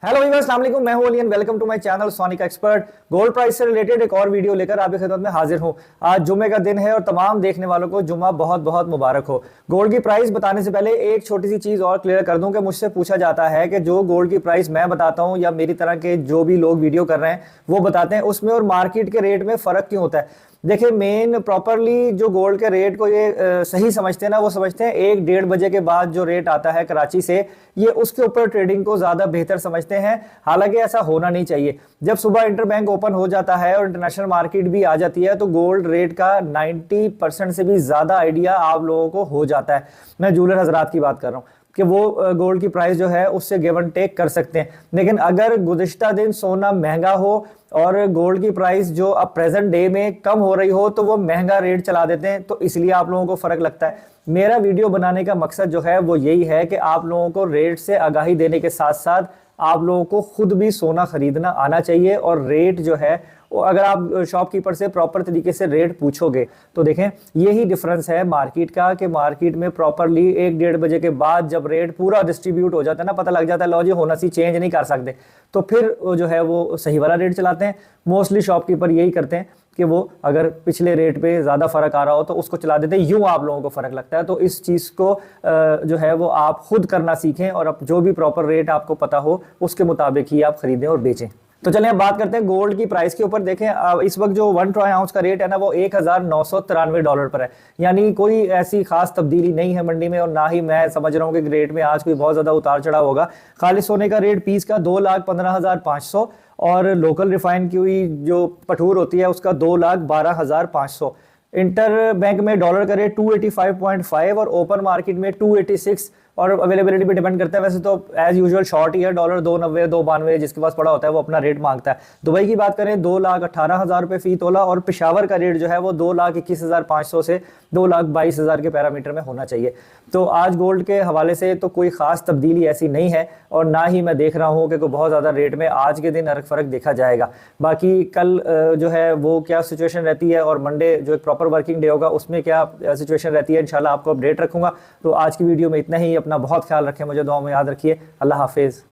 Hello viewers, अस्सलाम वालेकुम। मैं हूं Ali and welcome to my channel Sonic Expert. Gold price से रिलेटेड एक और वीडियो लेकर आपकी खिदमत में हाजिर हूं। आज जुम्मे का दिन है और तमाम देखने वालों को जुम्मा बहुत बहुत मुबारक हो। गोल्ड की प्राइस बताने से पहले एक छोटी सी चीज और क्लियर कर दूं कि मुझसे पूछा जाता है कि जो गोल्ड की प्राइस मैं बताता हूं या मेरी तरह के जो भी लोग वीडियो कर रहे हैं वो बताते हैं, उसमें और मार्केट के रेट में फर्क क्यों होता है। देखिए, मेन प्रॉपरली जो गोल्ड के रेट को ये सही समझते हैं ना, वो समझते हैं 1-1:30 बजे के बाद जो रेट आता है कराची से, ये उसके ऊपर ट्रेडिंग को ज्यादा बेहतर समझते हैं। हालांकि ऐसा होना नहीं चाहिए। जब सुबह इंटरबैंक ओपन हो जाता है और इंटरनेशनल मार्केट भी आ जाती है तो गोल्ड रेट का 90% से भी ज्यादा आइडिया आप लोगों को हो जाता है। मैं जूलर हजरात की बात कर रहा हूँ कि वो गोल्ड की प्राइस जो है उससे गिव एंड टेक कर सकते हैं। लेकिन अगर गुज़िश्ता दिन सोना महंगा हो और गोल्ड की प्राइस जो अब प्रेजेंट डे में कम हो रही हो तो वो महंगा रेट चला देते हैं, तो इसलिए आप लोगों को फर्क लगता है। मेरा वीडियो बनाने का मकसद जो है वो यही है कि आप लोगों को रेट से आगाही देने के साथ साथ आप लोगों को खुद भी सोना खरीदना आना चाहिए। और रेट जो है वो अगर आप शॉपकीपर से प्रॉपर तरीके से रेट पूछोगे तो देखें, यही डिफरेंस है मार्केट का कि मार्केट में प्रॉपरली 1-1:30 बजे के बाद जब रेट पूरा डिस्ट्रीब्यूट हो जाता है ना, पता लग जाता है लो जी होना सी चेंज नहीं कर सकते, तो फिर जो है वो सही वाला रेट चलाते हैं। मोस्टली शॉपकीपर यही करते हैं कि वो अगर पिछले रेट पे ज़्यादा फर्क आ रहा हो तो उसको चला देते हैं, यूं आप लोगों को फर्क लगता है। तो इस चीज़ को जो है वो आप खुद करना सीखें और अब जो भी प्रॉपर रेट आपको पता हो उसके मुताबिक ही आप खरीदें और बेचें। तो चलिए अब बात करते हैं गोल्ड की प्राइस के ऊपर। देखें, इस वक्त जो 1 ट्राई आउंस का रेट है ना वो $1993 पर है। यानी कोई ऐसी खास तब्दीली नहीं है मंडी में और ना ही मैं समझ रहा हूँ कि रेट में आज कोई बहुत ज्यादा उतार चढ़ाव होगा। खाली सोने का रेट पीस का 2,15,500 और लोकल रिफाइन की हुई जो पठूर होती है उसका 2,12,500। इंटर बैंक में डॉलर का रेट 285.5 और ओपन मार्केट में 286। और अवेलेबिलिटी पे डिपेंड करता है। वैसे तो एज यूजुअल शॉर्ट ही है, डॉलर 290 292 जिसके पास पड़ा होता है वो अपना रेट मांगता है। दुबई की बात करें 2,18,000 रुपये फी तोला और पेशावर का रेट जो है वो 2,21,500 से 2,22,000 के पैरामीटर में होना चाहिए। तो आज गोल्ड के हवाले से तो कोई खास तब्दीली ऐसी नहीं है और ना ही मैं देख रहा हूँ कि कोई बहुत ज़्यादा रेट में आज के दिन फ़र्क देखा जाएगा। बाकी कल जो है वो क्या सिचुएशन रहती है और मंडे जो एक प्रॉपर वर्किंग डे होगा उसमें क्या सिचुएशन रहती है, इंशाल्लाह आपको अपडेट रखूंगा। तो आज की वीडियो में इतना ही। अपना बहुत ख्याल रखें, मुझे दुआ में याद रखिए। अल्लाह हाफिज़।